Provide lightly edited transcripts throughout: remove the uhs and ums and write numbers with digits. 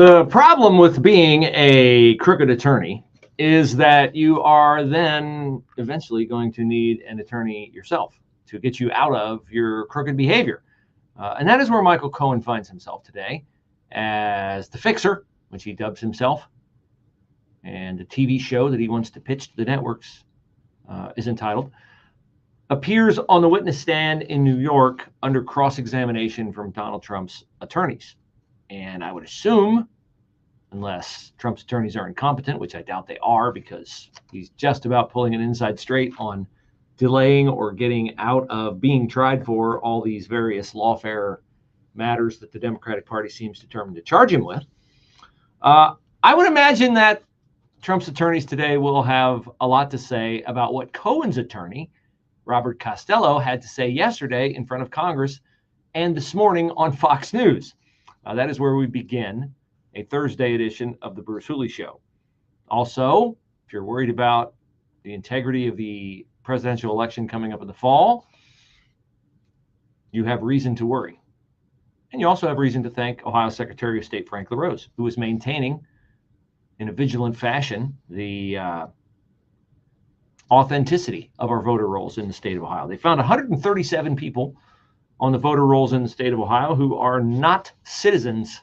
The problem with being a crooked attorney is that you are then eventually going to need an attorney yourself to get you out of your crooked behavior. And that is where Michael Cohen finds himself today as the fixer, which he dubs himself. And the TV show that he wants to pitch to the networks is entitled, appears on the witness stand in New York under cross-examination from Donald Trump's attorneys. And I would assume, unless Trump's attorneys are incompetent, which I doubt they are, because he's just about pulling an inside straight on delaying or getting out of being tried for all these various lawfare matters that the Democratic Party seems determined to charge him with. I would imagine that Trump's attorneys today will have a lot to say about what Cohen's attorney, Robert Costello, had to say yesterday in front of Congress and this morning on Fox News. That is where we begin a Thursday edition of the Bruce Hooley Show. Also, if you're worried about the integrity of the presidential election coming up in the fall, you have reason to worry. And you also have reason to thank Ohio Secretary of State Frank LaRose, who is maintaining in a vigilant fashion the authenticity of our voter rolls in the state of Ohio. They found 137 people on the voter rolls in the state of Ohio who are not citizens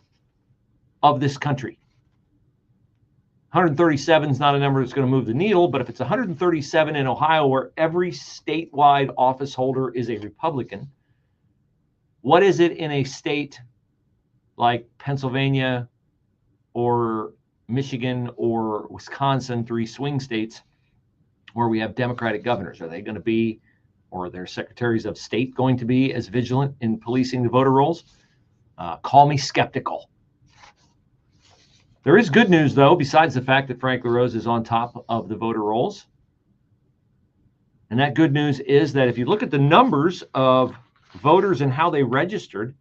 of this country. 137 is not a number that's going to move the needle, but if it's 137 in Ohio where every statewide office holder is a Republican, what is it in a state like Pennsylvania or Michigan or Wisconsin, three swing states where we have Democratic governors? Are they going to be, or are their secretaries of state going to be as vigilant in policing the voter rolls? Call me skeptical. There is good news, though, besides the fact that Frank LaRose is on top of the voter rolls. And that good news is that if you look at the numbers of voters and how they registered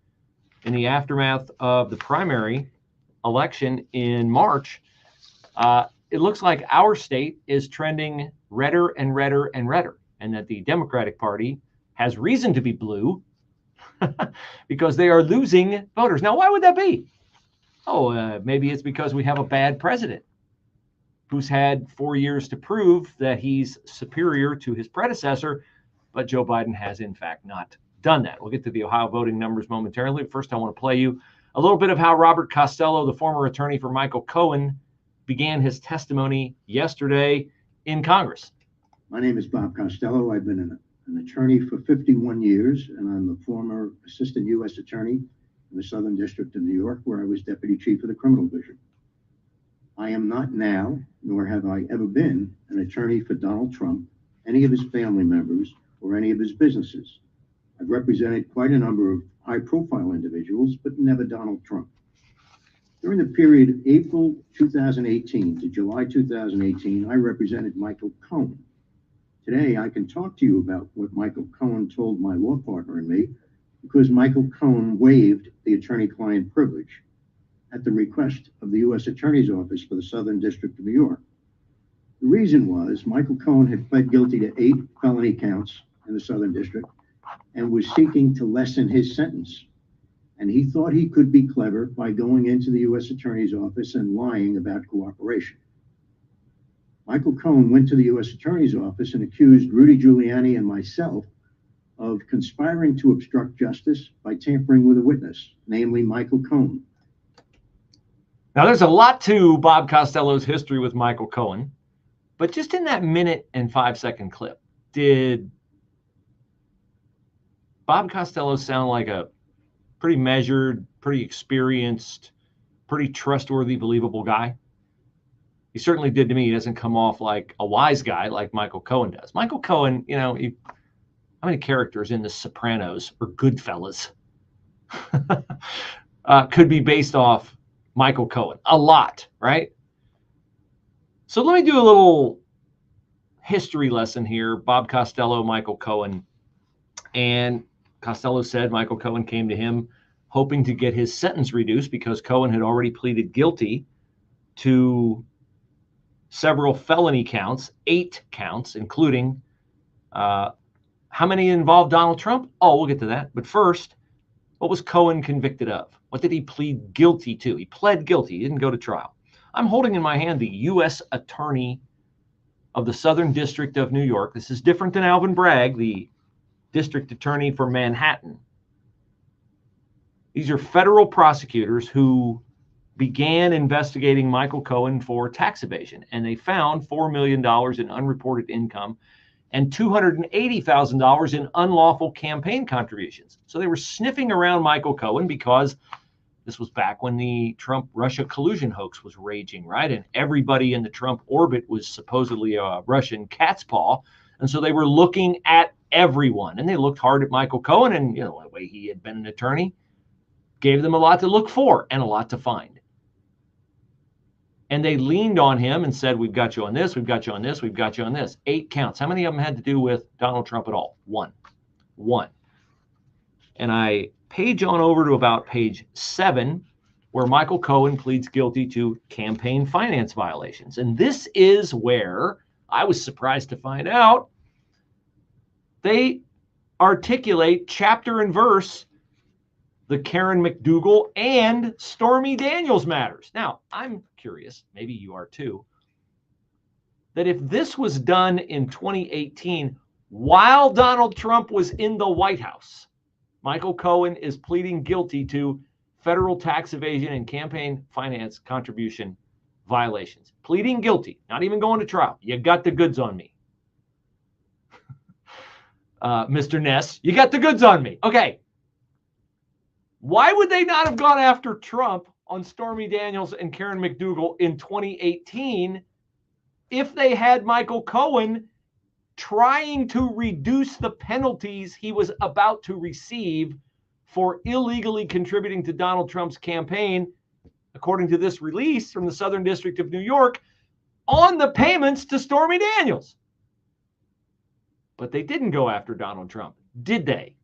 in the aftermath of the primary election in March, it looks like our state is trending redder and redder and redder, and that the Democratic Party has reason to be blue because they are losing voters. Now, why would that be? Oh, maybe it's because we have a bad president who's had 4 years to prove that he's superior to his predecessor, but Joe Biden has, in fact, not done that. We'll get to the Ohio voting numbers momentarily. First, I want to play you a little bit of how Robert Costello, the former attorney for Michael Cohen, began his testimony yesterday in Congress. My name is Bob Costello. I've been an attorney for 51 years, and I'm a former assistant U.S. attorney in the Southern District of New York, where I was deputy chief of the criminal division. I am not now, nor have I ever been, an attorney for Donald Trump, any of his family members, or any of his businesses. I've represented quite a number of high-profile individuals, but never Donald Trump. During the period April 2018 to July 2018, I represented Michael Cohen. Today, I can talk to you about what Michael Cohen told my law partner and me, because Michael Cohen waived the attorney-client privilege at the request of the U.S. Attorney's Office for the Southern District of New York. The reason was Michael Cohen had pled guilty to 8 felony counts in the Southern District and was seeking to lessen his sentence. And he thought he could be clever by going into the U.S. Attorney's Office and lying about cooperation. Michael Cohen went to the U.S. Attorney's Office and accused Rudy Giuliani and myself of conspiring to obstruct justice by tampering with a witness, namely Michael Cohen. Now, there's a lot to Bob Costello's history with Michael Cohen, but just in that minute and 5-second clip, did Bob Costello sound like a pretty measured, pretty experienced, pretty trustworthy, believable guy? He certainly did to me. He doesn't come off like a wise guy like Michael Cohen does. Michael Cohen, you know, how many characters in The Sopranos or Goodfellas could be based off Michael Cohen? A lot, right? So let me do a little history lesson here. Bob Costello, Michael Cohen. And Costello said Michael Cohen came to him hoping to get his sentence reduced because Cohen had already pleaded guilty to several felony counts, 8 counts, including how many involved Donald Trump? Oh, we'll get to that. But first, What was Cohen convicted of? What did he plead guilty to? He pled guilty. He didn't go to trial. I'm holding in my hand the U.S. Attorney of the Southern District of New York. This is different than Alvin Bragg, the District Attorney for Manhattan. These are federal prosecutors who began investigating Michael Cohen for tax evasion, and they found $4 million in unreported income and $280,000 in unlawful campaign contributions. So they were sniffing around Michael Cohen because this was back when the Trump-Russia collusion hoax was raging, right? And everybody in the Trump orbit was supposedly a Russian cat's paw. And so they were looking at everyone, and they looked hard at Michael Cohen, and the way he had been an attorney gave them a lot to look for and a lot to find. And they leaned on him and said, we've got you on this, we've got you on this, we've got you on this. 8 counts. How many of them had to do with Donald Trump at all? One. And I page on over to about page 7, where Michael Cohen pleads guilty to campaign finance violations. And this is where I was surprised to find out they articulate chapter and verse the Karen McDougal and Stormy Daniels matters. Now, I'm curious, maybe you are too, that if this was done in 2018 while Donald Trump was in the White House, Michael Cohen is pleading guilty to federal tax evasion and campaign finance contribution violations. Pleading guilty, not even going to trial. You got the goods on me. Mr. Ness, you got the goods on me. Okay. Why would they not have gone after Trump on Stormy Daniels and Karen McDougal in 2018 if they had Michael Cohen trying to reduce the penalties he was about to receive for illegally contributing to Donald Trump's campaign, according to this release from the Southern District of New York, on the payments to Stormy Daniels? But they didn't go after Donald Trump, did they?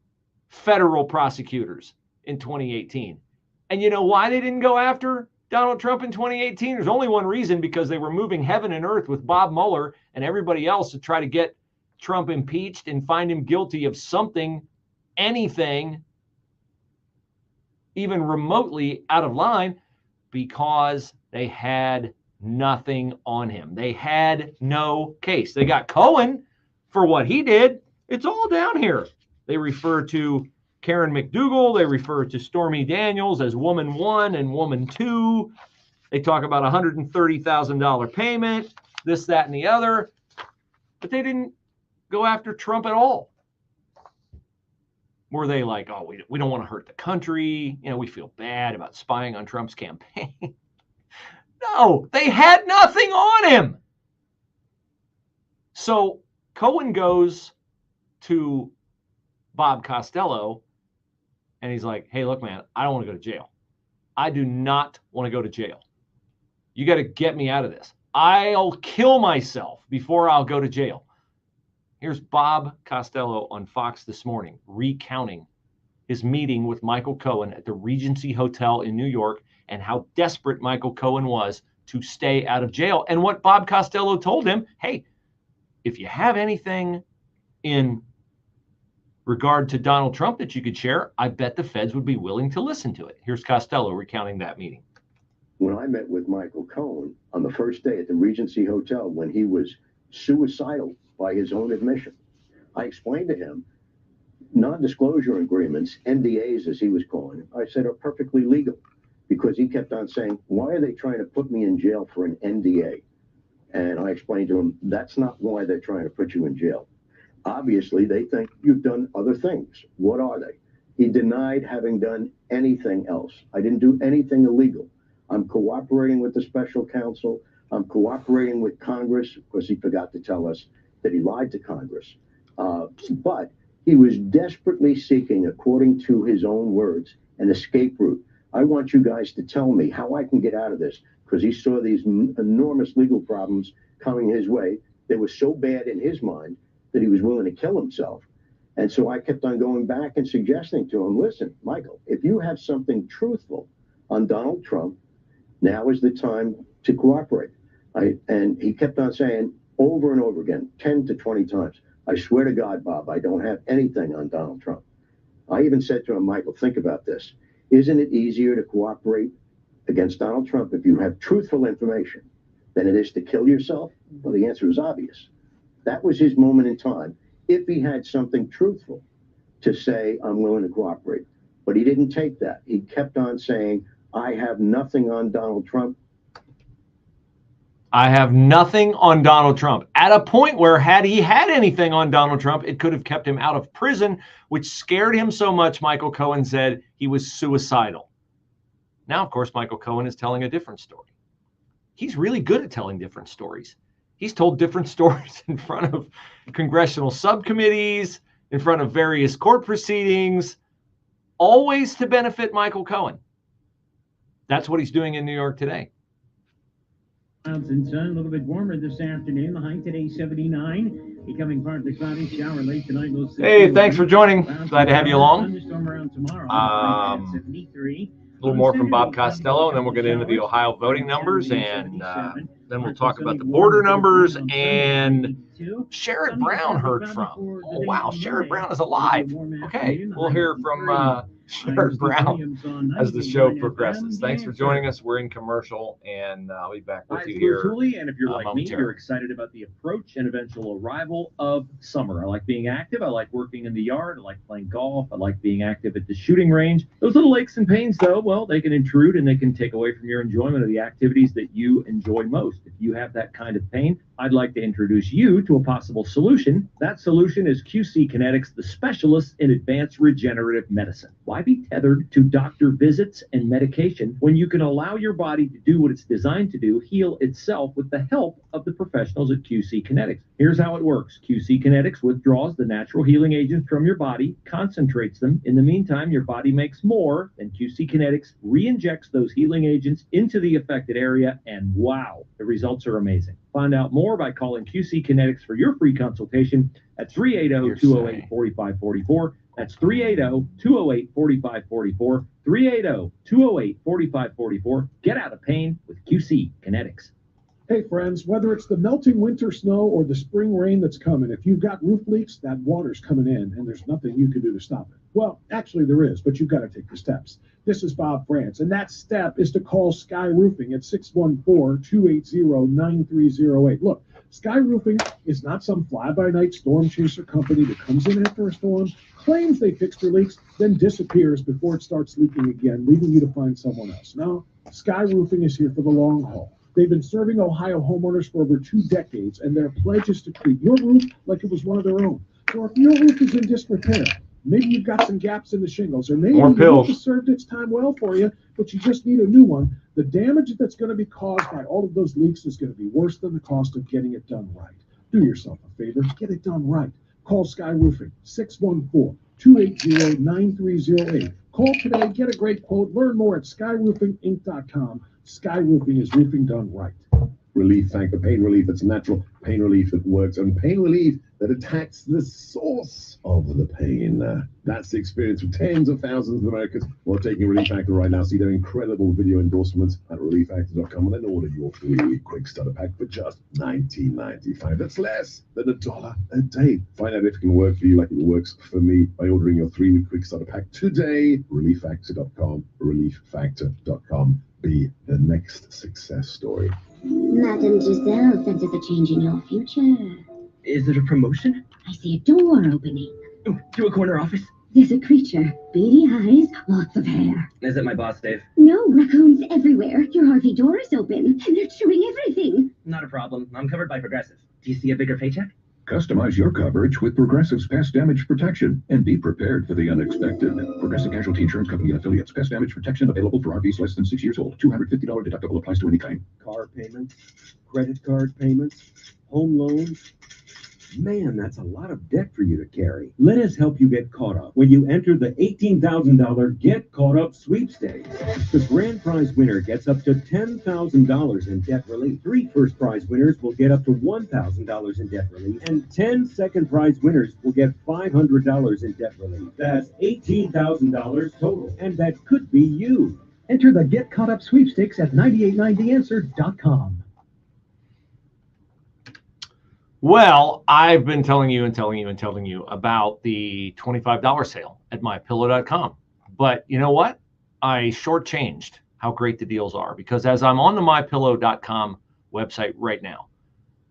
Federal prosecutors in 2018. And you know why they didn't go after Donald Trump in 2018? There's only one reason: because they were moving heaven and earth with Bob Mueller and everybody else to try to get Trump impeached and find him guilty of something, anything, even remotely out of line, because they had nothing on him. They had no case. They got Cohen for what he did. It's all down here. They refer to Karen McDougal. They refer to Stormy Daniels as woman 1 and woman 2. They talk about $130,000 payment, this, that, and the other. But they didn't go after Trump at all. Were they like, oh, we don't want to hurt the country. We feel bad about spying on Trump's campaign. No, they had nothing on him. So Cohen goes to Bob Costello and he's like, hey, look, man, I don't want to go to jail. I do not want to go to jail. You got to get me out of this. I'll kill myself before I'll go to jail. Here's Bob Costello on Fox this morning recounting his meeting with Michael Cohen at the Regency Hotel in New York and how desperate Michael Cohen was to stay out of jail. And what Bob Costello told him, hey, if you have anything in regard to Donald Trump that you could share, I bet the feds would be willing to listen to it. Here's Costello recounting that meeting. When I met with Michael Cohen on the first day at the Regency Hotel when he was suicidal by his own admission, I explained to him non-disclosure agreements, NDAs as he was calling them, I said are perfectly legal, because he kept on saying, why are they trying to put me in jail for an NDA? And I explained to him, that's not why they're trying to put you in jail. Obviously, they think you've done other things. What are they? He denied having done anything else. I didn't do anything illegal. I'm cooperating with the special counsel. I'm cooperating with Congress. Of course, he forgot to tell us that he lied to Congress. But he was desperately seeking, according to his own words, an escape route. I want you guys to tell me how I can get out of this, because he saw these enormous legal problems coming his way. They were so bad in his mind that he was willing to kill himself. And so I kept on going back and suggesting to him, listen, Michael, if you have something truthful on Donald Trump, now is the time to cooperate. And he kept on saying over and over again, 10 to 20 times, I swear to God, Bob, I don't have anything on Donald Trump. I even said to him, Michael, think about this. Isn't it easier to cooperate against Donald Trump if you have truthful information than it is to kill yourself? Well, the answer is obvious. That was his moment in time. If he had something truthful to say, I'm willing to cooperate. But he didn't take that. He kept on saying, I have nothing on Donald Trump. I have nothing on Donald Trump. At a point where, had he had anything on Donald Trump, it could have kept him out of prison, which scared him so much, Michael Cohen said he was suicidal. Now, of course, Michael Cohen is telling a different story. He's really good at telling different stories. He's told different stories in front of congressional subcommittees, in front of various court proceedings, always to benefit Michael Cohen. That's what he's doing in New York today. Clouds and sun, a little bit warmer this afternoon. The high today 79. Becoming partly cloudy, shower late tonight. Hey, thanks for joining. Glad to have you along. Thunderstorm around tomorrow. 73. A little more from Bob Costello, and then we'll get into the Ohio voting numbers, and then we'll talk about the border numbers, and Sherrod Brown heard from. Oh, wow, Sherrod Brown is alive. Okay, we'll hear from Sherrod Brown as the show progresses. Thanks for joining us. We're in commercial, and I'll be back with you here. Hooley, and if you're like me, you're excited about the approach and eventual arrival of summer. I like being active. I like working in the yard. I like playing golf. I like being active at the shooting range. Those little aches and pains, though, well, they can intrude and they can take away from your enjoyment of the activities that you enjoy most. If you have that kind of pain, I'd like to introduce you to a possible solution. That solution is QC Kinetics, the specialists in advanced regenerative medicine. Why be tethered to doctor visits and medication when you can allow your body to do what it's designed to do, heal itself with the help of the professionals at QC Kinetics? Here's how it works. QC Kinetics withdraws the natural healing agents from your body, concentrates them. In the meantime, your body makes more, and QC Kinetics re-injects those healing agents into the affected area, and wow, the results are amazing. Find out more by calling QC Kinetics for your free consultation at 380-208-4544. That's 380-208-4544. 380-208-4544. Get out of pain with QC Kinetics. Hey friends, whether it's the melting winter snow or the spring rain that's coming, if you've got roof leaks, that water's coming in and there's nothing you can do to stop it. Well, actually there is, but you've got to take the steps. This is Bob France, and that step is to call Sky Roofing at 614-280-9308. Look, Sky Roofing is not some fly-by-night storm chaser company that comes in after a storm, claims they fixed your leaks, then disappears before it starts leaking again, leaving you to find someone else. No, Sky Roofing is here for the long haul. They've been serving Ohio homeowners for over 2 decades, and their pledge is to treat your roof like it was one of their own. So if your roof is in disrepair, maybe you've got some gaps in the shingles, or maybe your roof has served its time well for you, but you just need a new one, the damage that's going to be caused by all of those leaks is going to be worse than the cost of getting it done right. Do yourself a favor, get it done right. Call Sky Roofing, 614-280-9308. Call today, get a great quote, learn more at skyroofinginc.com. Sky Roofing is roofing done right. Relief Factor, pain relief that's natural, pain relief that works, and pain relief that attacks the source of the pain. That's the experience of tens of thousands of Americans who are taking Relief Factor right now. See their incredible video endorsements at relieffactor.com, and then order your free quick starter pack for just $19.95. That's less than $1 a day. Find out if it can work for you like it works for me by ordering your 3-week quick starter pack today. Relieffactor.com, relieffactor.com. Be the next success story. Madame Giselle said there's a change in your future. Is it a promotion? I see a door opening. Oh, to a corner office? There's a creature. Beady eyes, lots of hair. Is it my boss, Dave? No, raccoons everywhere. Your RV door is open, and they're chewing everything. Not a problem. I'm covered by Progressive. Do you see a bigger paycheck? Customize your coverage with Progressive's pest damage protection and be prepared for the unexpected. Progressive Casualty Insurance Company and affiliates. Pest damage protection available for RVs less than 6 years old. $250 deductible applies to any claim. Car payments, credit card payments, home loans. Man, that's a lot of debt for you to carry. Let us help you get caught up when you enter the $18,000 Get Caught Up sweepstakes. The grand prize winner gets up to $10,000 in debt relief. 3 first prize winners will get up to $1,000 in debt relief, and 10 second prize winners will get $500 in debt relief. That's $18,000 total, and that could be you. Enter the Get Caught Up sweepstakes at 9890answer.com. Well, I've been telling you about the $25 sale at mypillow.com. But you know what? I shortchanged how great the deals are, because as I'm on the mypillow.com website right now,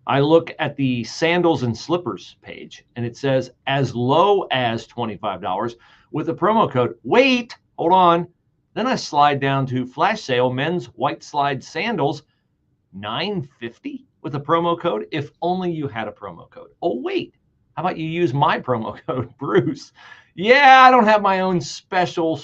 I look at the sandals and slippers page, and it says as low as $25 with the promo code. Wait, hold on. Then I slide down to flash sale men's white slide sandals, $9.50 with a promo code. If only you had a promo code. Oh, wait. How about you use my promo code, Bruce? Yeah, I don't have my own special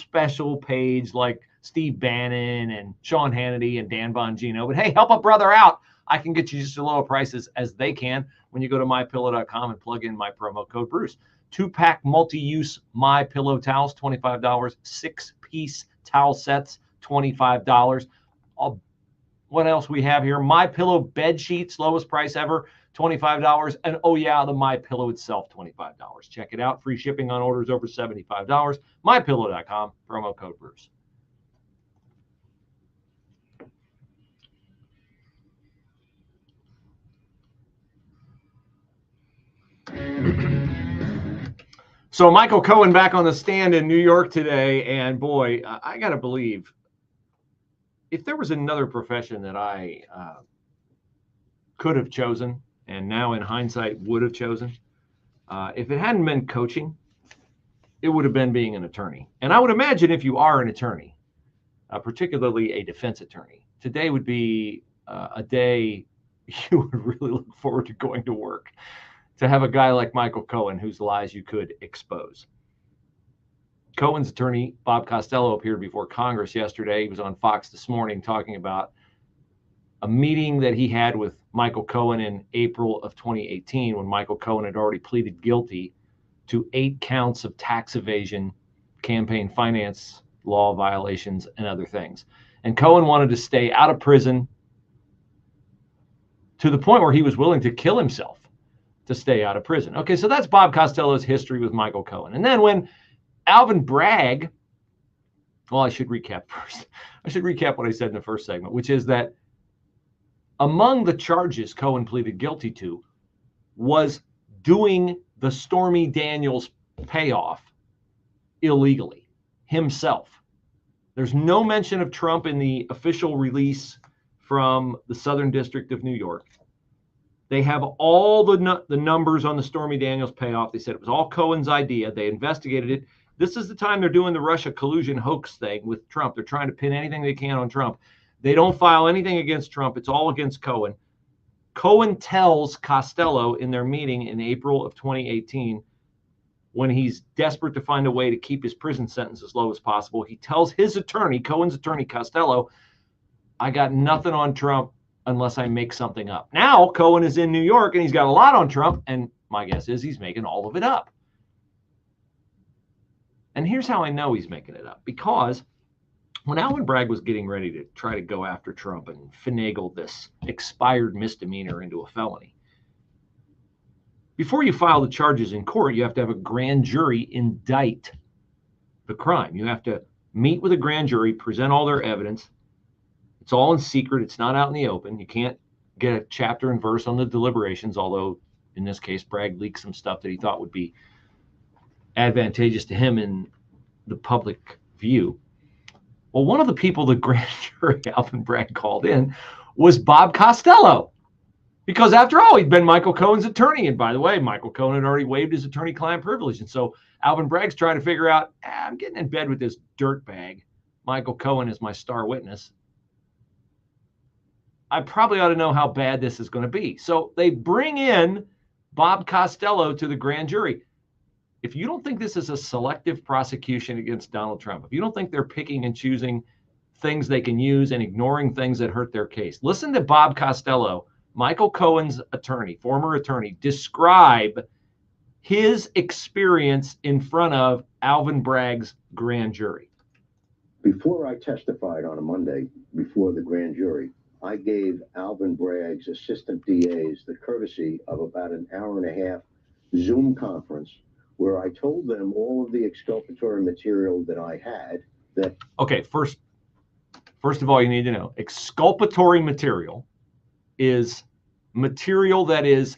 page like Steve Bannon and Sean Hannity and Dan Bongino. But hey, help a brother out. I can get you just as low prices as they can when you go to mypillow.com and plug in my promo code, Bruce. 2-pack multi-use MyPillow towels, $25. 6-piece towel sets, $25. What else we have here? MyPillow bed sheets, lowest price ever, $25. And oh yeah, the MyPillow itself, $25. Check it out. Free shipping on orders over $75. MyPillow.com, promo code Bruce. So Michael Cohen back on the stand in New York today, and boy, I got to believe, if there was another profession that I could have chosen, and now in hindsight would have chosen, if it hadn't been coaching, it would have been being an attorney. And I would imagine if you are an attorney, particularly a defense attorney, today would be a day you would really look forward to going to work, to have a guy like Michael Cohen whose lies you could expose. Cohen's attorney, Bob Costello, appeared before Congress yesterday. He was on Fox this morning talking about a meeting that he had with Michael Cohen in April of 2018, when Michael Cohen had already pleaded guilty to 8 counts of tax evasion, campaign finance law violations, and other things. And Cohen wanted to stay out of prison to the point where he was willing to kill himself to stay out of prison. Okay, so that's Bob Costello's history with Michael Cohen. And then when Alvin Bragg, well, I should recap first. I should recap what I said in the first segment, which is that among the charges Cohen pleaded guilty to was doing the Stormy Daniels payoff illegally himself. There's no mention of Trump in the official release from the Southern District of New York. They have all the numbers on the Stormy Daniels payoff. They said it was all Cohen's idea. They investigated it. This is the time they're doing the Russia collusion hoax thing with Trump. They're trying to pin anything they can on Trump. They don't file anything against Trump. It's all against Cohen. Cohen tells Costello in their meeting in April of 2018, when he's desperate to find a way to keep his prison sentence as low as possible, he tells his attorney, Cohen's attorney, Costello, I got nothing on Trump unless I make something up. Now Cohen is in New York and he's got a lot on Trump, and my guess is he's making all of it up. And here's how I know he's making it up, because when Alvin Bragg was getting ready to try to go after Trump and finagle this expired misdemeanor into a felony, before you file the charges in court, you have to have a grand jury indict the crime. You have to meet with a grand jury, present all their evidence. It's all in secret. It's not out in the open. You can't get a chapter and verse on the deliberations, although in this case, Bragg leaked some stuff that he thought would be advantageous to him in the public view. Well, one of the people the grand jury Alvin Bragg called in was Bob Costello, because after all, he'd been Michael Cohen's attorney. And by the way, Michael Cohen had already waived his attorney-client privilege. And so Alvin Bragg's trying to figure out, I'm getting in bed with this dirtbag. Michael Cohen is my star witness. I probably ought to know how bad this is going to be. So they bring in Bob Costello to the grand jury. If you don't think this is a selective prosecution against Donald Trump, if you don't think they're picking and choosing things they can use and ignoring things that hurt their case, listen to Bob Costello, Michael Cohen's attorney, former attorney, describe his experience in front of Alvin Bragg's grand jury. Before I testified on a Monday before the grand jury, I gave Alvin Bragg's assistant DAs the courtesy of about an hour and a half Zoom conference where I told them all of the exculpatory material that I had. That okay, first of all, you need to know exculpatory material is material that is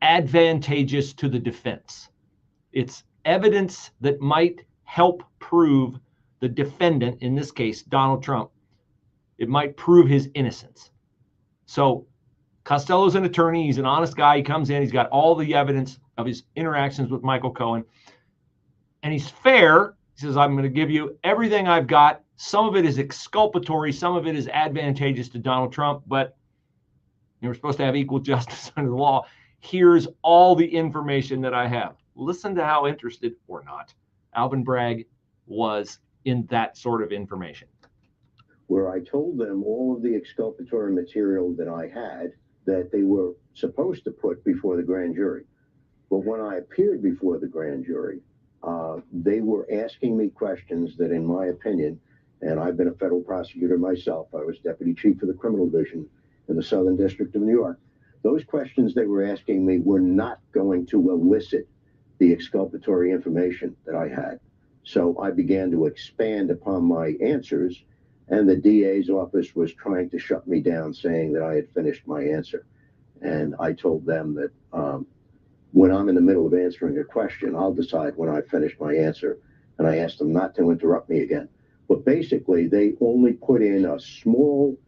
advantageous to the defense. It's evidence that might help prove the defendant, in this case, Donald Trump. It might prove his innocence. So Costello's an attorney. He's an honest guy. He comes in. He's got all the evidence of his interactions with Michael Cohen. And he's fair. He says, I'm going to give you everything I've got. Some of it is exculpatory. Some of it is advantageous to Donald Trump. But we're supposed to have equal justice under the law. Here's all the information that I have. Listen to how interested, or not, Alvin Bragg was in that sort of information. Where I told them all of the exculpatory material that I had that they were supposed to put before the grand jury. But when I appeared before the grand jury, they were asking me questions that, in my opinion, and I've been a federal prosecutor myself, I was deputy chief of the criminal division in the Southern District of New York. Those questions they were asking me were not going to elicit the exculpatory information that I had. So I began to expand upon my answers, and the DA's office was trying to shut me down, saying that I had finished my answer. And I told them that when I'm in the middle of answering a question, I'll decide when I've finished my answer. And I asked them not to interrupt me again. But basically, they only put in a small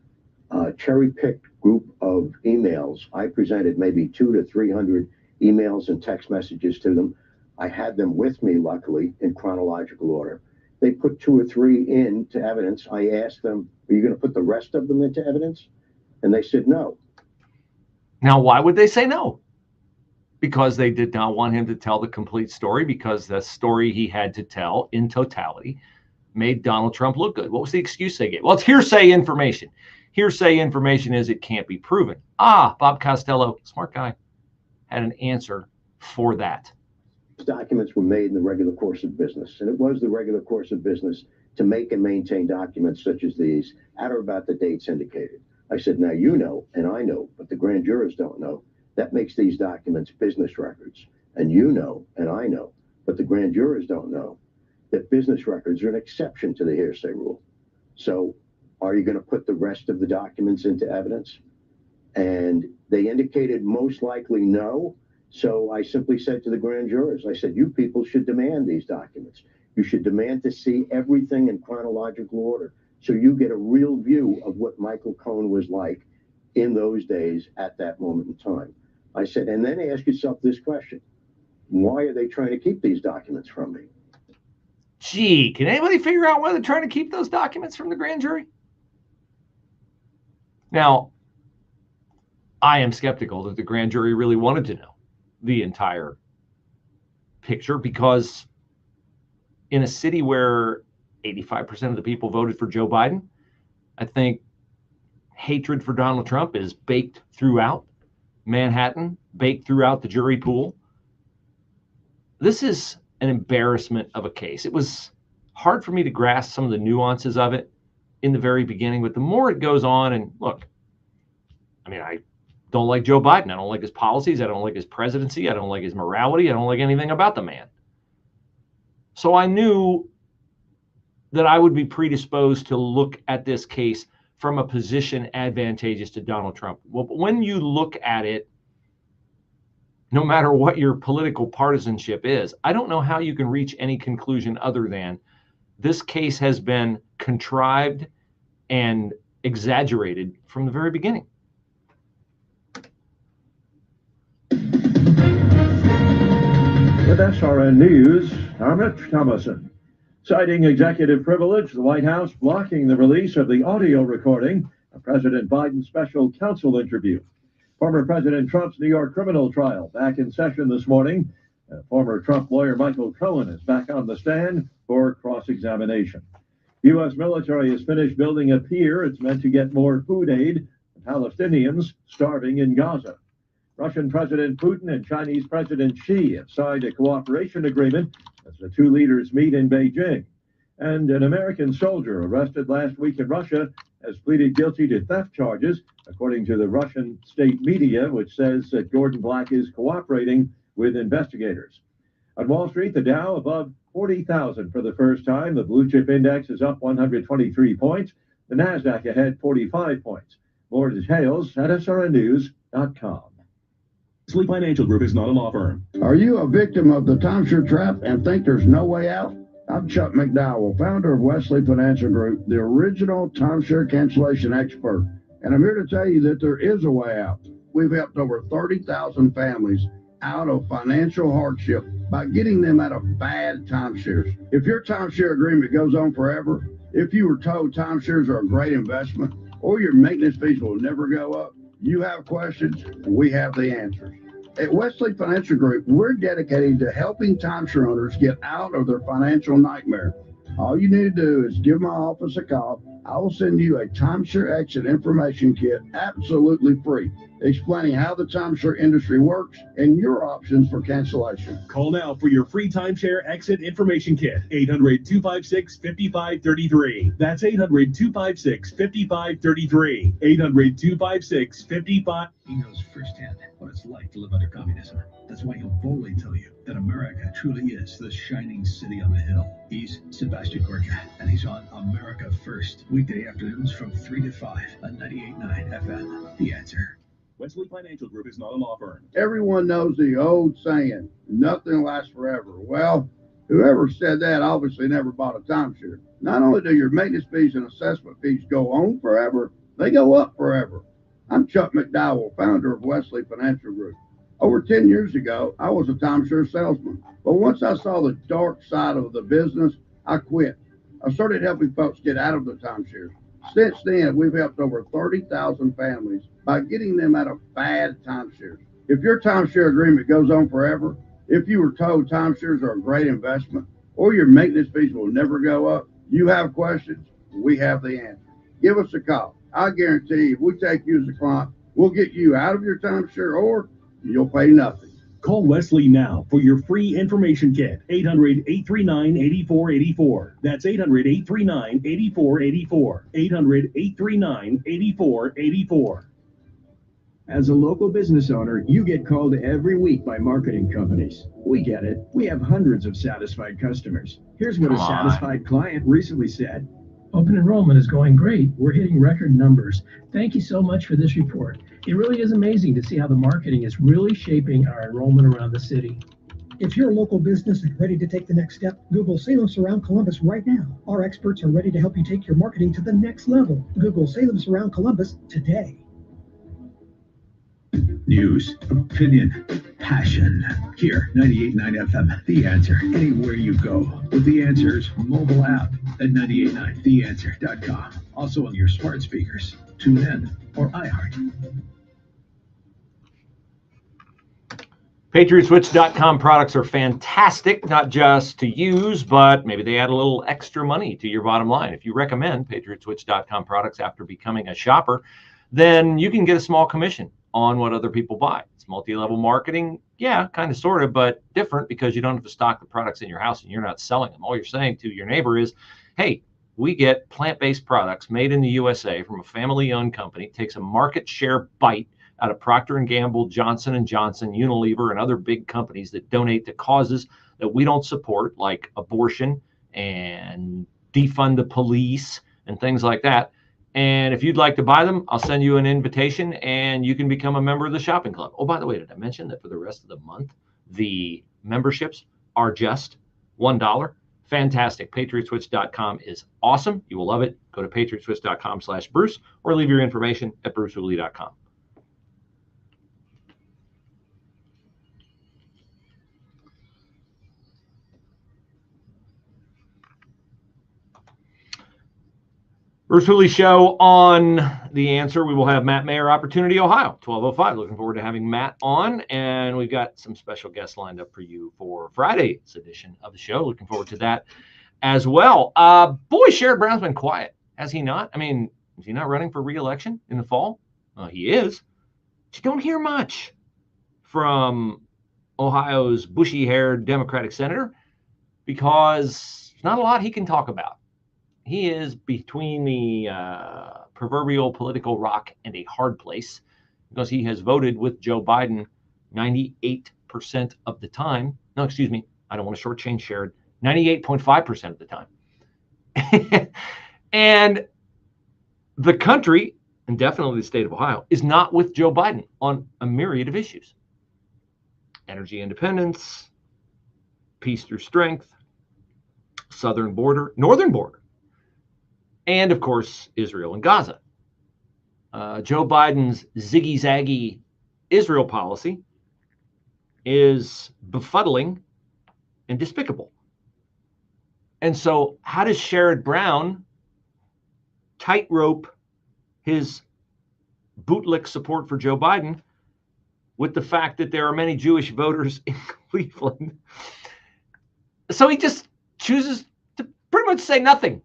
cherry-picked group of emails. I presented maybe 200 to 300 emails and text messages to them. I had them with me, luckily, in chronological order. They put 2 or 3 into evidence. I asked them, are you going to put the rest of them into evidence? And they said no. Now, why would they say no? Because they did not want him to tell the complete story, because the story he had to tell in totality made Donald Trump look good. What was the excuse they gave? Well, it's hearsay information. Hearsay information is it can't be proven. Bob Costello, smart guy, had an answer for that. Documents were made in the regular course of business, and it was the regular course of business to make and maintain documents such as these at or about the dates indicated. I said, now you know, and I know, but the grand jurors don't know. That makes these documents business records. And you know, and I know, but the grand jurors don't know that business records are an exception to the hearsay rule. So are you going to put the rest of the documents into evidence? And they indicated most likely no. So I simply said to the grand jurors, I said, you people should demand these documents. You should demand to see everything in chronological order so you get a real view of what Michael Cohen was like in those days at that moment in time. I said, and then ask yourself this question. Why are they trying to keep these documents from me? Gee, can anybody figure out why they're trying to keep those documents from the grand jury? Now, I am skeptical that the grand jury really wanted to know the entire picture, because in a city where 85% of the people voted for Joe Biden, I think hatred for Donald Trump is baked throughout Manhattan, baked throughout the jury pool. This is an embarrassment of a case. It was hard for me to grasp some of the nuances of it in the very beginning, but the more it goes on, and look, I mean, I don't like Joe Biden. I don't like his policies. I don't like his presidency. I don't like his morality. I don't like anything about the man. So I knew that I would be predisposed to look at this case from a position advantageous to Donald Trump. Well, but when you look at it, no matter what your political partisanship is, I don't know how you can reach any conclusion other than this case has been contrived and exaggerated from the very beginning. With SRN News, I'm Rich Thomason. Citing executive privilege, the White House blocking the release of the audio recording of President Biden's special counsel interview. Former President Trump's New York criminal trial back in session this morning. Former Trump lawyer Michael Cohen is back on the stand for cross-examination. The U.S. military has finished building a pier. It's meant to get more food aid to Palestinians starving in Gaza. Russian President Putin and Chinese President Xi have signed a cooperation agreement as the two leaders meet in Beijing. And an American soldier arrested last week in Russia has pleaded guilty to theft charges, according to the Russian state media, which says that Gordon Black is cooperating with investigators. On Wall Street, the Dow above 40,000 for the first time. The blue chip index is up 123 points. The NASDAQ ahead 45 points. More details at srnnews.com. Sleep Financial Group is not a law firm. Are you a victim of the timeshare trap and think there's no way out? I'm Chuck McDowell, founder of Wesley Financial Group, the original timeshare cancellation expert. And I'm here to tell you that there is a way out. We've helped over 30,000 families out of financial hardship by getting them out of bad timeshares. If your timeshare agreement goes on forever, if you were told timeshares are a great investment, or your maintenance fees will never go up, you have questions, we have the answers. At Wesley Financial Group, we're dedicated to helping timeshare owners get out of their financial nightmare. All you need to do is give my office a call. I will send you a timeshare exit information kit absolutely free, explaining how the timeshare industry works and your options for cancellation. Call now for your free timeshare exit information kit. 800-256-5533. That's 800-256-5533. 800-256-5533. He knows firsthand what it's like to live under communism. That's why he'll boldly tell you that America truly is the shining city on the hill. He's Sebastian Gorka, and he's on America First, weekday afternoons from 3 to 5 on 98.9 FM. The Answer. Wesley Financial Group is not a law firm. Everyone knows the old saying, nothing lasts forever. Well, whoever said that obviously never bought a timeshare. Not only do your maintenance fees and assessment fees go on forever, they go up forever. I'm Chuck McDowell, founder of Wesley Financial Group. Over 10 years ago, I was a timeshare salesman. But once I saw the dark side of the business, I quit. I started helping folks get out of the timeshares. Since then, we've helped over 30,000 families by getting them out of bad timeshares. If your timeshare agreement goes on forever, if you were told timeshares are a great investment, or your maintenance fees will never go up, you have questions, we have the answer. Give us a call. I guarantee if we take you as a client, we'll get you out of your timeshare or you'll pay nothing. Call Wesley now for your free information kit. 800-839-8484. That's 800-839-8484. 800-839-8484. As a local business owner, you get called every week by marketing companies. We get it. We have hundreds of satisfied customers. Here's what a satisfied client recently said. Open enrollment is going great. We're hitting record numbers. Thank you so much for this report. It really is amazing to see how the marketing is really shaping our enrollment around the city. If your local business is ready to take the next step, Google Salem Surround Columbus right now. Our experts are ready to help you take your marketing to the next level. Google Salem Surround Columbus today. News, opinion, passion. Here, 98.9 FM, The Answer. Anywhere you go with The Answer's mobile app at 989theanswer.com. Also on your smart speakers, TuneIn, or iHeart. PatriotSwitch.com products are fantastic, not just to use, but maybe they add a little extra money to your bottom line. If you recommend PatriotSwitch.com products after becoming a shopper, then you can get a small commission on what other people buy. It's multi-level marketing. Yeah, kind of, sort of, but different because you don't have to stock the products in your house and you're not selling them. All you're saying to your neighbor is, hey, we get plant-based products made in the USA from a family-owned company. It takes a market share bite out of Procter & Gamble, Johnson & Johnson, Unilever, and other big companies that donate to causes that we don't support, like abortion and defund the police and things like that. And if you'd like to buy them, I'll send you an invitation and you can become a member of the shopping club. Oh, by the way, did I mention that for the rest of the month, the memberships are just $1? Fantastic. PatriotSwitch.com is awesome. You will love it. Go to PatriotSwitch.com/Bruce or leave your information at BruceHooley.com. Bruce Hooley Show on The Answer. We will have Matt Mayer, Opportunity, Ohio, 12:05. Looking forward to having Matt on. And we've got some special guests lined up for you for Friday's edition of the show. Looking forward to that as well. Boy, Sherrod Brown's been quiet, has he not? I mean, is he not running for re-election in the fall? Well, he is. But you don't hear much from Ohio's bushy-haired Democratic senator because there's not a lot he can talk about. He is between the proverbial political rock and a hard place because he has voted with Joe Biden 98% of the time. No, excuse me. I don't want to shortchange Sherrod. 98.5% of the time. And the country, and definitely the state of Ohio, is not with Joe Biden on a myriad of issues. Energy independence, peace through strength, southern border, northern border, and of course, Israel and Gaza. Joe Biden's ziggy-zaggy Israel policy is befuddling and despicable. And so how does Sherrod Brown tightrope his bootlick support for Joe Biden with the fact that there are many Jewish voters in Cleveland? So he just chooses to pretty much say nothing,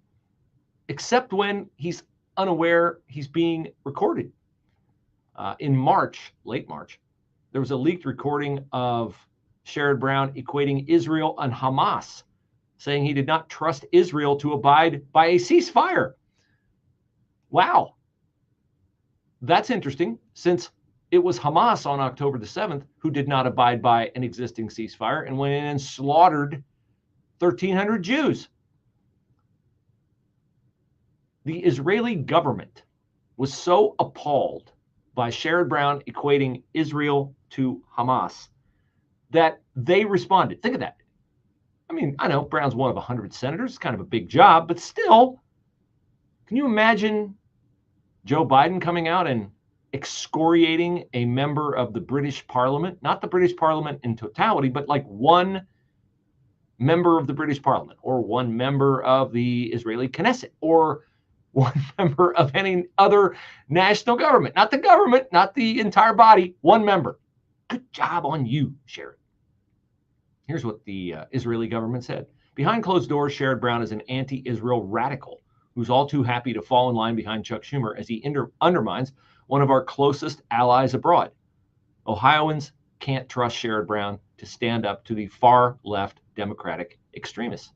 except when he's unaware he's being recorded. In March, late March, there was a leaked recording of Sherrod Brown equating Israel and Hamas, saying he did not trust Israel to abide by a ceasefire. Wow. That's interesting, since it was Hamas on October the 7th who did not abide by an existing ceasefire and went in and slaughtered 1,300 Jews. The Israeli government was so appalled by Sherrod Brown equating Israel to Hamas that they responded. Think of that. I mean, I know Brown's one of 100 senators. It's kind of a big job, but still, can you imagine Joe Biden coming out and excoriating a member of the British Parliament? Not the British Parliament in totality, but like one member of the British Parliament, or one member of the Israeli Knesset, or one member of any other national government. Not the government, not the entire body, one member. Good job on you, Sherrod. Here's what the Israeli government said. Behind closed doors, Sherrod Brown is an anti-Israel radical who's all too happy to fall in line behind Chuck Schumer as he undermines one of our closest allies abroad. Ohioans can't trust Sherrod Brown to stand up to the far-left Democratic extremists.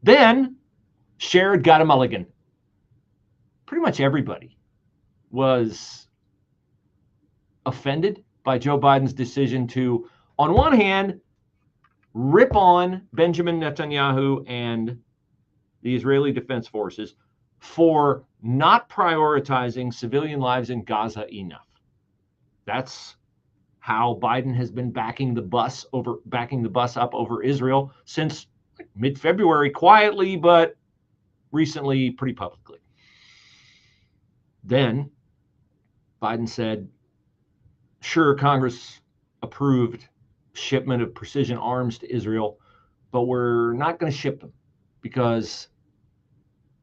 Then Sherrod got a mulligan. Pretty much everybody was offended by Joe Biden's decision to, on one hand, rip on Benjamin Netanyahu and the Israeli Defense Forces for not prioritizing civilian lives in Gaza enough. That's how Biden has been backing the bus up over Israel since mid-February, quietly, but recently pretty publicly. Then Biden said, sure, Congress approved shipment of precision arms to Israel, but we're not going to ship them because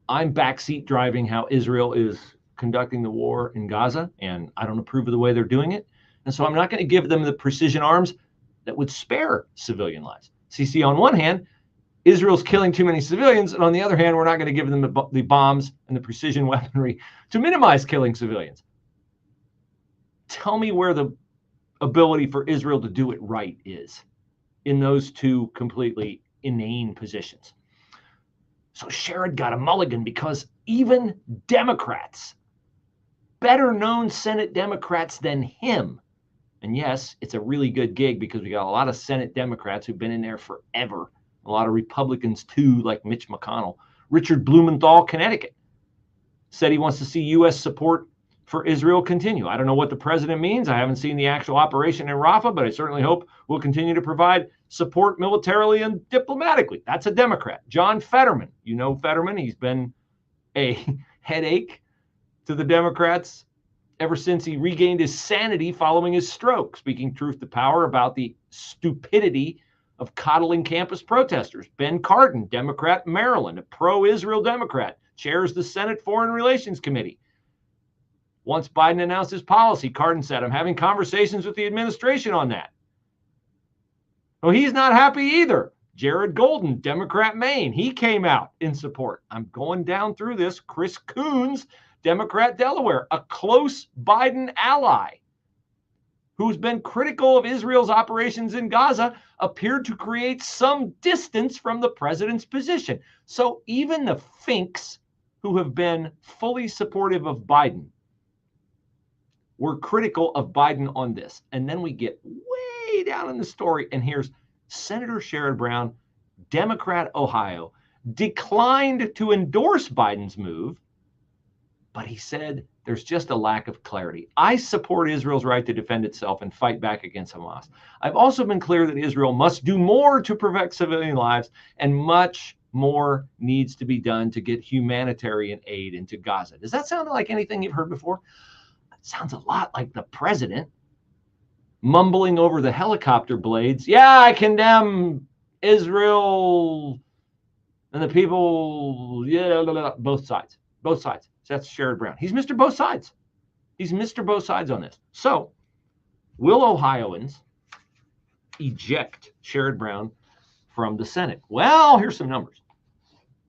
I'm backseat driving how Israel is conducting the war in Gaza, and I don't approve of the way they're doing it. And so I'm not going to give them the precision arms that would spare civilian lives. So you see, on one hand, Israel's killing too many civilians, and on the other hand, we're not going to give them the bombs and the precision weaponry to minimize killing civilians. Tell me where the ability for Israel to do it right is in those two completely inane positions. So Sherrod got a mulligan because even Democrats, better known Senate Democrats than him, and yes, it's a really good gig because we got a lot of Senate Democrats who've been in there forever, a lot of Republicans too, like Mitch McConnell. Richard Blumenthal, Connecticut, said he wants to see U.S. support for Israel continue. I don't know what the president means. I haven't seen the actual operation in Rafah, but I certainly hope we'll continue to provide support militarily and diplomatically. That's a Democrat. John Fetterman. You know Fetterman. He's been a headache to the Democrats ever since he regained his sanity following his stroke, speaking truth to power about the stupidity of coddling campus protesters. Ben Cardin, Democrat, Maryland, a pro-Israel Democrat, chairs the Senate Foreign Relations Committee. Once Biden announced his policy, Cardin said, I'm having conversations with the administration on that. Well, he's not happy either. Jared Golden, Democrat, Maine, he came out in support. I'm going down through this. Chris Coons, Democrat, Delaware, a close Biden ally who's been critical of Israel's operations in Gaza, appeared to create some distance from the president's position. So even the finks who have been fully supportive of Biden were critical of Biden on this. And then we get way down in the story, and here's Senator Sherrod Brown, Democrat, Ohio, declined to endorse Biden's move But he said there's just a lack of clarity. I support Israel's right to defend itself and fight back against Hamas. I've also been clear that Israel must do more to protect civilian lives, and much more needs to be done to get humanitarian aid into Gaza. Does that sound like anything you've heard before? It sounds a lot like the president mumbling over the helicopter blades. Yeah, I condemn Israel and the people, both sides. Both sides. That's Sherrod Brown. He's Mr. Both Sides. He's Mr. Both Sides on this. So, will Ohioans eject Sherrod Brown from the Senate? Well, here's some numbers.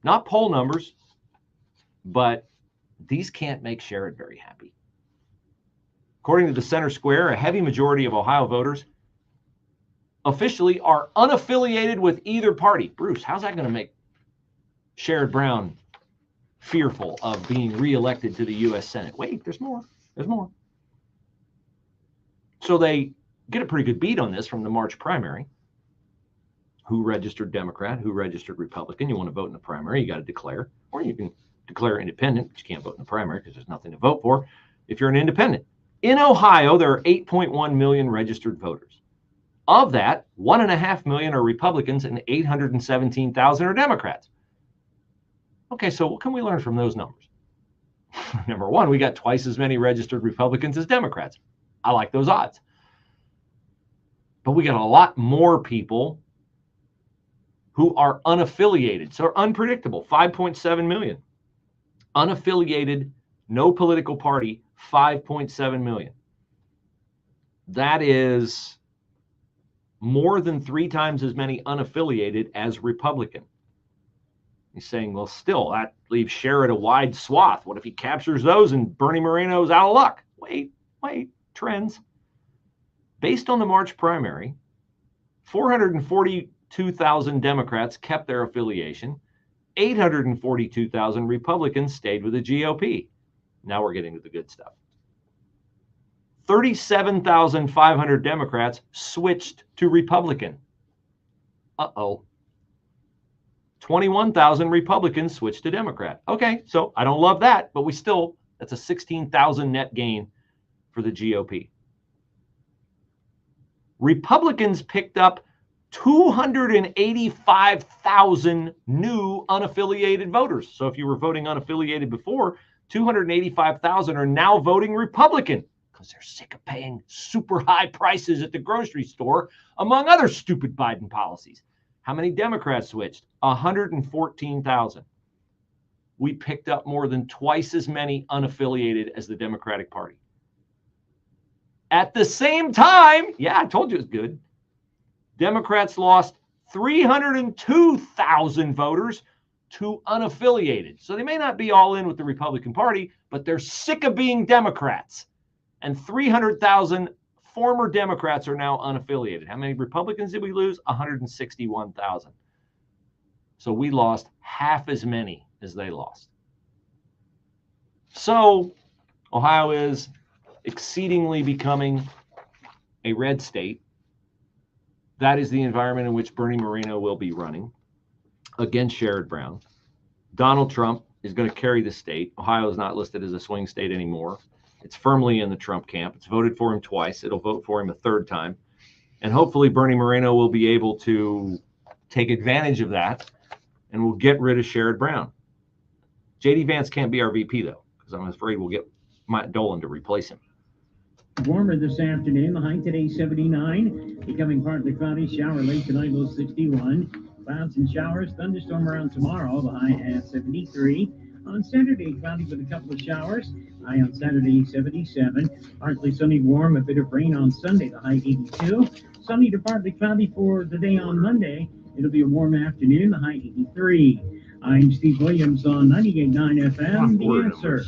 Not poll numbers, but these can't make Sherrod very happy. According to the Center Square, a heavy majority of Ohio voters officially are unaffiliated with either party. Bruce, how's that going to make Sherrod Brown fearful of being reelected to the U.S. Senate? Wait, there's more. There's more. So they get a pretty good beat on this from the March primary. Who registered Democrat, who registered Republican? You want to vote in the primary, you got to declare. Or you can declare independent, but you can't vote in the primary because there's nothing to vote for if you're an independent. In Ohio, there are 8.1 million registered voters. Of that, 1.5 million are Republicans and 817,000 are Democrats. Okay, so what can we learn from those numbers? Number one, we got twice as many registered Republicans as Democrats. I like those odds. But we got a lot more people who are unaffiliated, so unpredictable, 5.7 million. Unaffiliated, no political party, 5.7 million. That is more than 3 times as many unaffiliated as Republican. He's saying, well, still, that leaves Sherrod a wide swath. What if he captures those and Bernie Moreno is out of luck? Wait, trends. Based on the March primary, 442,000 Democrats kept their affiliation. 842,000 Republicans stayed with the GOP. Now we're getting to the good stuff. 37,500 Democrats switched to Republican. Uh-oh. 21,000 Republicans switched to Democrat. Okay, so I don't love that, but that's a 16,000 net gain for the GOP. Republicans picked up 285,000 new unaffiliated voters. So if you were voting unaffiliated before, 285,000 are now voting Republican because they're sick of paying super high prices at the grocery store, among other stupid Biden policies. How many Democrats switched? 114,000. We picked up more than twice as many unaffiliated as the Democratic Party. At the same time, I told you it was good. Democrats lost 302,000 voters to unaffiliated. So they may not be all in with the Republican Party, but they're sick of being Democrats. And 300,000 former Democrats are now unaffiliated. How many Republicans did we lose? 161,000. So we lost half as many as they lost. So Ohio is exceedingly becoming a red state. That is the environment in which Bernie Moreno will be running against Sherrod Brown. Donald Trump is going to carry the state. Ohio is not listed as a swing state anymore. It's firmly in the Trump camp. It's voted for him twice. It'll vote for him a third time. And hopefully Bernie Moreno will be able to take advantage of that and we'll get rid of Sherrod Brown. J.D. Vance can't be our VP, though, because I'm afraid we'll get Matt Dolan to replace him. Warmer this afternoon. The high today 79. Becoming partly cloudy. Shower late tonight, low 61. Clouds and showers. Thunderstorm around tomorrow. The high at 73. On Saturday, cloudy with a couple of showers. High on Saturday, 77. Partly sunny, warm. A bit of rain on Sunday. The high 82. Sunny to partly cloudy for the day on Monday. It'll be a warm afternoon. The high 83. I'm Steve Williams on 98.9 FM. The Answer.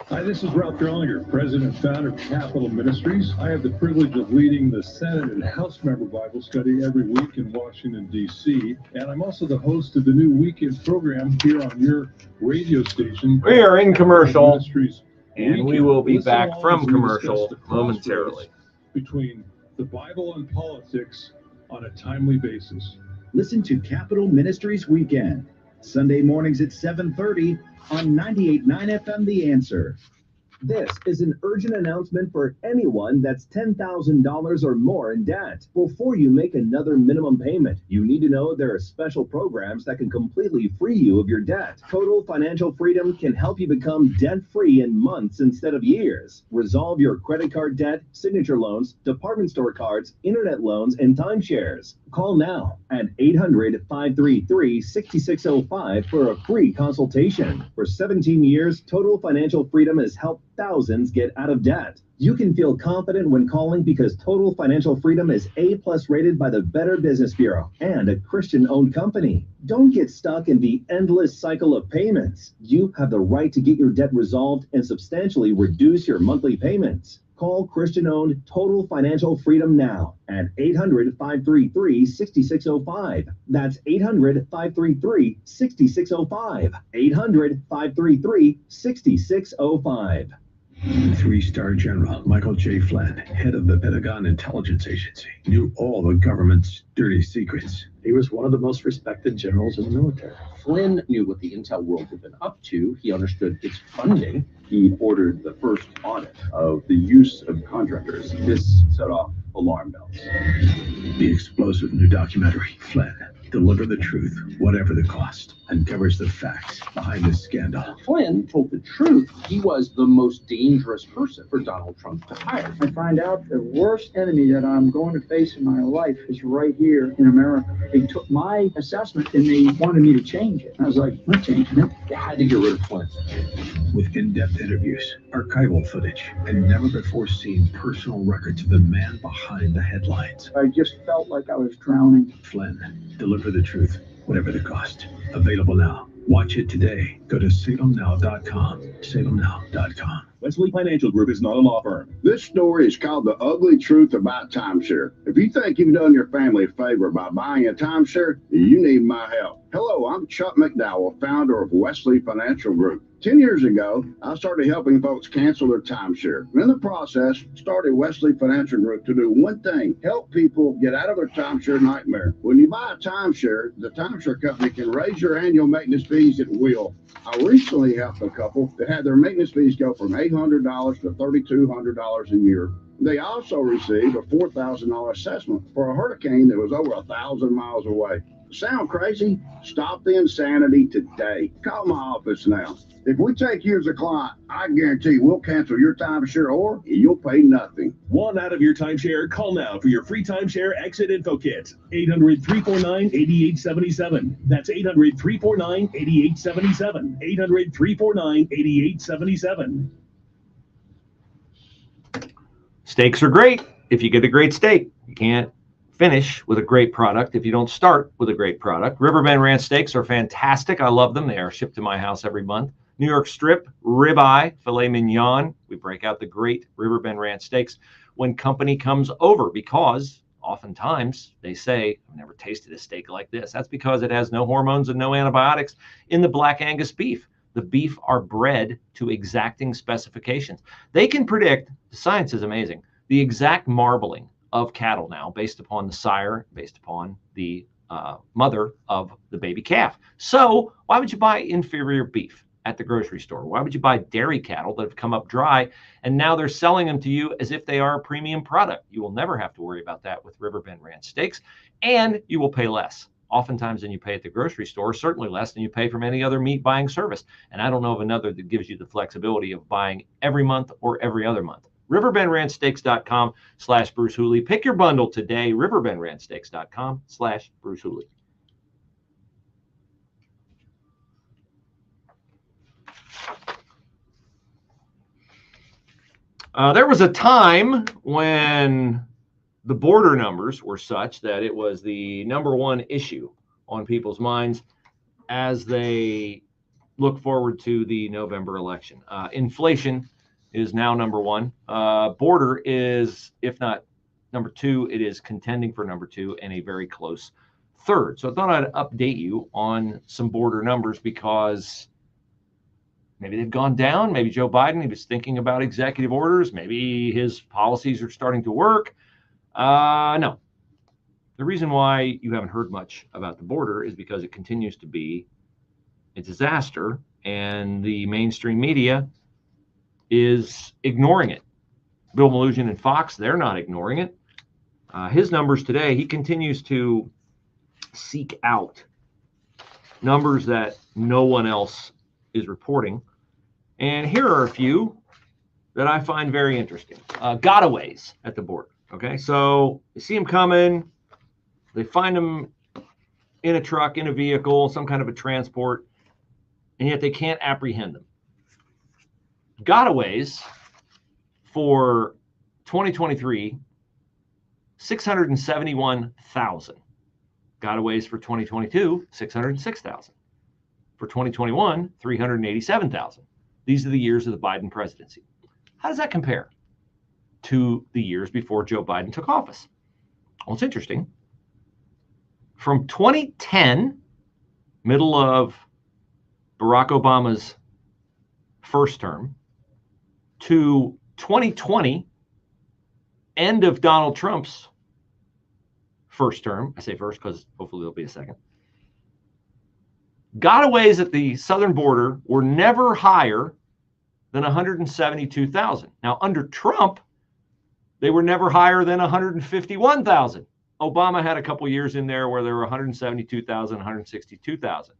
Hi, this is Ralph Gerlinger, President and founder of Capital Ministries. I have the privilege of leading the Senate and House member Bible study every week in Washington, D.C. And I'm also the host of the new weekend program here on your radio station. We are in commercial, and we will be back from commercial momentarily. Between the Bible and politics on a timely basis. Listen to Capital Ministries Weekend. Sunday mornings at 7:30 on 98.9 FM The Answer. This is an urgent announcement for anyone that's $10,000 or more in debt. Before you make another minimum payment, you need to know there are special programs that can completely free you of your debt. Total Financial Freedom can help you become debt-free in months instead of years. Resolve your credit card debt, signature loans, department store cards, internet loans, and timeshares. Call now at 800-533-6605 for a free consultation. For 17 years, Total Financial Freedom has helped thousands get out of debt. You can feel confident when calling because Total Financial Freedom is A+ rated by the Better Business Bureau and a Christian-owned company. Don't get stuck in the endless cycle of payments. You have the right to get your debt resolved and substantially reduce your monthly payments. Call Christian-owned Total Financial Freedom now at 800-533-6605. That's 800-533-6605. 800-533-6605. Three-star General Michael J. Flynn, head of the Pentagon Intelligence Agency, knew all the government's dirty secrets. He was one of the most respected generals in the military. Flynn knew what the intel world had been up to. He understood its funding. He ordered the first audit of the use of contractors. This set off alarm bells. The explosive new documentary, Flynn, Deliver the Truth, Whatever the Cost, uncovers the facts behind this scandal. Flynn told the truth. He was the most dangerous person for Donald Trump to hire. I find out the worst enemy that I'm going to face in my life is right here in America. They took my assessment and they wanted me to change it. I was like, I'm not changing it. They had to get rid of Flynn. With in-depth interviews, archival footage, and never-before-seen personal records of the man behind the headlines. I just felt like I was drowning. Flynn, Deliver the Truth, Whatever the Cost. Available now. Watch it today. Go to salemnow.com. salemnow.com. Wesley Financial Group is not a law firm. This story is called The Ugly Truth About Timeshare. If you think you've done your family a favor by buying a timeshare, you need my help. Hello, I'm Chuck McDowell, founder of Wesley Financial Group. 10 years ago, I started helping folks cancel their timeshare. In the process, started Wesley Financial Group to do one thing, help people get out of their timeshare nightmare. When you buy a timeshare, the timeshare company can raise your annual maintenance fees at will. I recently helped a couple that had their maintenance fees go from $800 to $3,200 a year. They also received a $4,000 assessment for a hurricane that was over 1,000 miles away. Sound crazy? Stop the insanity today. Call my office now. If we take you as a client, I guarantee we'll cancel your timeshare or you'll pay nothing. Want out of your timeshare? Call now for your free timeshare exit info kit. 800-349-8877. That's 800-349-8877. 800-349-8877. Steaks are great if you get a great steak. You can't finish with a great product if you don't start with a great product. Riverbend Ranch steaks are fantastic. I love them. They are shipped to my house every month. New York strip, ribeye, filet mignon. We break out the great Riverbend Ranch steaks when company comes over because oftentimes they say, I've never tasted a steak like this. That's because it has no hormones and no antibiotics in the Black Angus beef. The beef are bred to exacting specifications. They can predict, the science is amazing, the exact marbling of cattle now based upon the sire, based upon the mother of the baby calf. So why would you buy inferior beef at the grocery store? Why would you buy dairy cattle that have come up dry and now they're selling them to you as if they are a premium product? You will never have to worry about that with Riverbend Ranch steaks, and you will pay less oftentimes than you pay at the grocery store, certainly less than you pay from any other meat buying service. And I don't know of another that gives you the flexibility of buying every month or every other month. riverbendranchsteaks.com/Bruce Hooley. Pick your bundle today. riverbendranchsteaks.com/Bruce Hooley. There was a time when the border numbers were such that it was the #1 issue on people's minds as they look forward to the November election. Inflation is now #1. Border is, if not #2, it is contending for #2 and a very close third. So I thought I'd update you on some border numbers because maybe they've gone down. Maybe Joe Biden, he was thinking about executive orders. Maybe his policies are starting to work. No. The reason why you haven't heard much about the border is because it continues to be a disaster, and the mainstream media is ignoring it. Bill Melugin and Fox, they're not ignoring it. His numbers today, he continues to seek out numbers that no one else is reporting. And here are a few that I find very interesting. Gotaways at the border. Okay, so they see them coming. They find them in a truck, in a vehicle, some kind of a transport, and yet they can't apprehend them. Gotaways for 2023, 671,000. Gotaways for 2022, 606,000. For 2021, 387,000. These are the years of the Biden presidency. How does that compare to the years before Joe Biden took office? Well, it's interesting. From 2010, middle of Barack Obama's first term, to 2020, end of Donald Trump's first term. I say first because hopefully there'll be a second. Gotaways at the southern border were never higher than 172,000. Now, under Trump, they were never higher than 151,000. Obama had a couple years in there where there were 172,000, 162,000.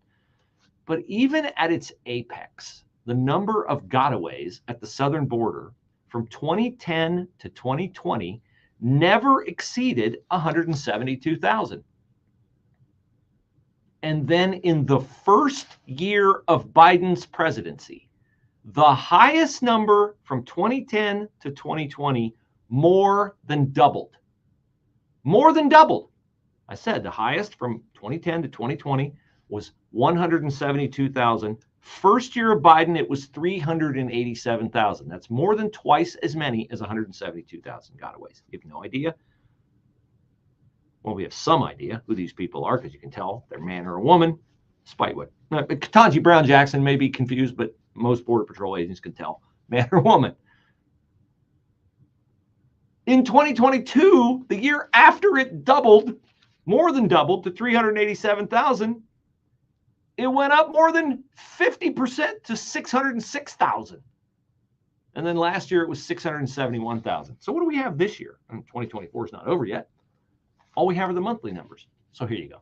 But even at its apex, the number of gotaways at the southern border from 2010 to 2020 never exceeded 172,000. And then in the first year of Biden's presidency, the highest number from 2010 to 2020 more than doubled. More than doubled. I said the highest from 2010 to 2020 was 172,000. First year of Biden, it was 387,000. That's more than twice as many as 172,000 gotaways. You have no idea? Well, we have some idea who these people are because you can tell they're man or a woman, despite what. Ketanji Brown Jackson may be confused, but most Border Patrol agents can tell man or woman. In 2022, the year after it doubled, more than doubled to 387,000, it went up more than 50% to 606,000. And then last year it was 671,000. So what do we have this year? 2024 is not over yet. All we have are the monthly numbers. So here you go.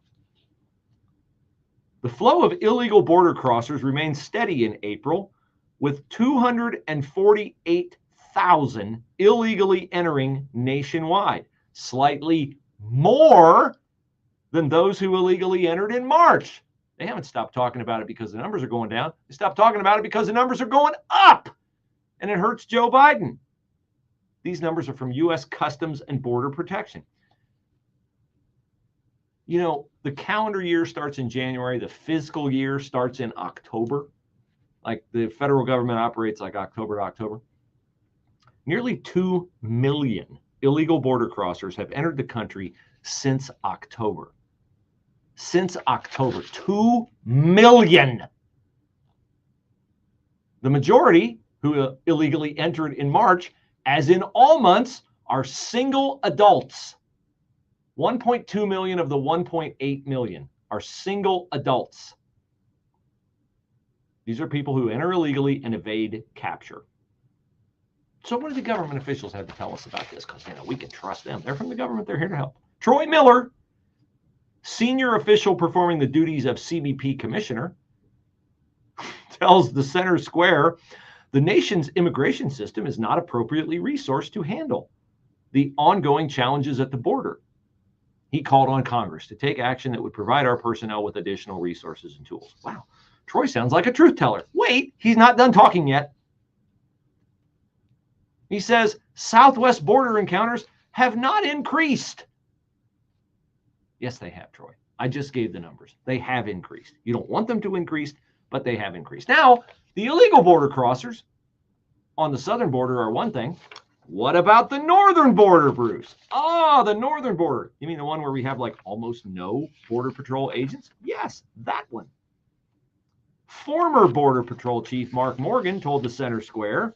The flow of illegal border crossers remained steady in April, with 248,000 illegally entering nationwide, slightly more than those who illegally entered in March. They haven't stopped talking about it because the numbers are going down. They stopped talking about it because the numbers are going up, and it hurts Joe Biden. These numbers are from U.S. Customs and Border Protection. You know, the calendar year starts in January. The fiscal year starts in October. Like the federal government operates like October to October. Nearly 2 million illegal border crossers have entered the country since October. Since October, 2 million. The majority who illegally entered in March, as in all months, are single adults. 1.2 million of the 1.8 million are single adults. These are people who enter illegally and evade capture. So what do the government officials have to tell us about this? Because, you know, we can trust them. They're from the government. They're here to help. Troy Miller, senior official performing the duties of CBP commissioner, tells the Center Square the nation's immigration system is not appropriately resourced to handle the ongoing challenges at the border. He called on Congress to take action that would provide our personnel with additional resources and tools. Wow. Troy sounds like a truth teller. Wait, he's not done talking yet. He says Southwest border encounters have not increased. Yes, they have, Troy. I just gave the numbers. They have increased. You don't want them to increase, but they have increased. Now, the illegal border crossers on the southern border are one thing. What about the northern border, Bruce? Oh, the northern border. You mean the one where we have like almost no Border Patrol agents? Yes, that one. Former Border Patrol Chief Mark Morgan told the Center Square,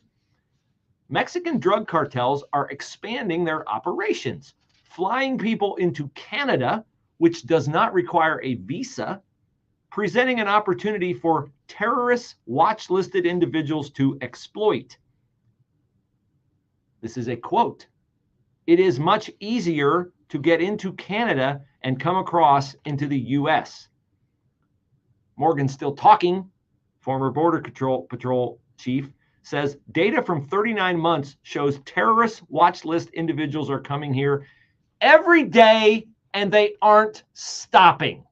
Mexican drug cartels are expanding their operations, flying people into Canada, which does not require a visa, presenting an opportunity for terrorist watch-listed individuals to exploit. This is a quote. It is much easier to get into Canada and come across into the U.S. Morgan's still talking. Former Border Patrol chief says data from 39 months shows terrorist watch list individuals are coming here every day and they aren't stopping.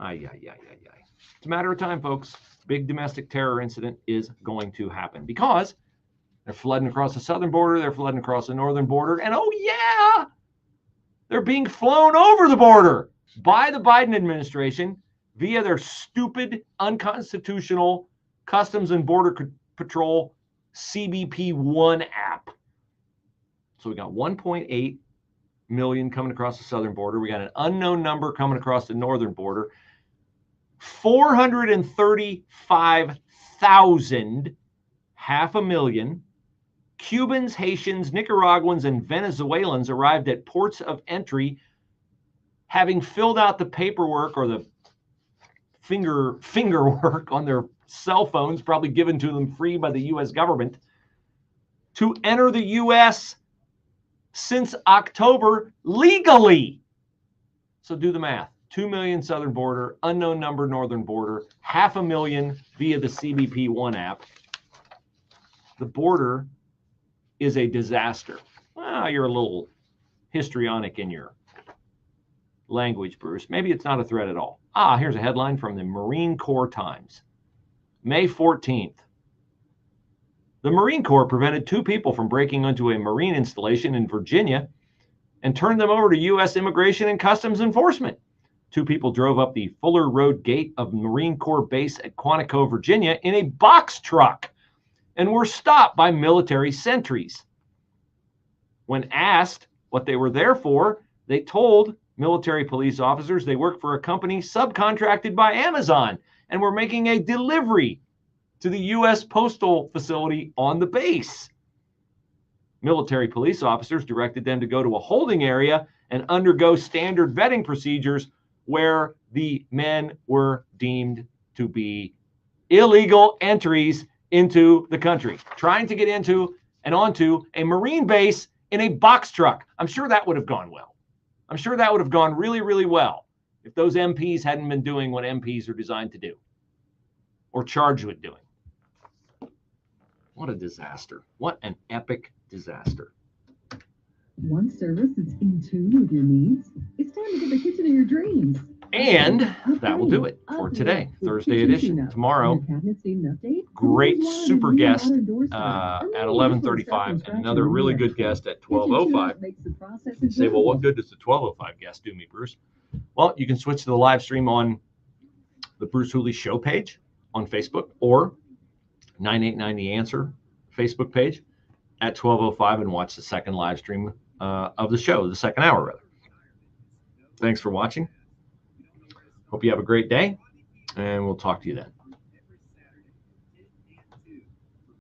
It's a matter of time, folks. Big domestic terror incident is going to happen because they're flooding across the southern border, they're flooding across the northern border, and oh yeah, they're being flown over the border by the Biden administration via their stupid, unconstitutional Customs and Border Patrol CBP-1 app. So we got 1.8 million coming across the southern border. We got an unknown number coming across the northern border. 435,000, 500,000 Cubans, Haitians, Nicaraguans, and Venezuelans arrived at ports of entry, having filled out the paperwork or the finger work on their cell phones, probably given to them free by the U.S. government, to enter the U.S. since October legally. So do the math. 2 million southern border, unknown number northern border, 500,000 via the CBP-1 app. The border is a disaster. Well, you're a little histrionic in your language, Bruce. Maybe it's not a threat at all. Here's a headline from the Marine Corps Times. May 14th. The Marine Corps prevented 2 people from breaking into a Marine installation in Virginia and turned them over to U.S. Immigration and Customs Enforcement. 2 people drove up the Fuller Road gate of Marine Corps base at Quantico, Virginia in a box truck and were stopped by military sentries. When asked what they were there for, they told military police officers they worked for a company subcontracted by Amazon and were making a delivery to the U.S. postal facility on the base. Military police officers directed them to go to a holding area and undergo standard vetting procedures where the men were deemed to be illegal entries into the country, trying to get into and onto a Marine base in a box truck. I'm sure that would have gone well. I'm sure that would have gone really, really well if those MPs hadn't been doing what MPs are designed to do or charged with doing. What a disaster. What an epic disaster. One service is in tune with your needs. It's time to get the kitchen of your dreams. And that will do it for today, Thursday edition. Tomorrow, great super guest at 11:35 and another really good guest at 12:05. You say, well, what good does the 12:05 guest do me, Bruce? Well, you can switch to the live stream on the Bruce Hooley Show page on Facebook or 989 The Answer Facebook page at 12:05 and watch the second live stream of the show, the second hour, rather. Thanks for watching. Hope you have a great day, and we'll talk to you then.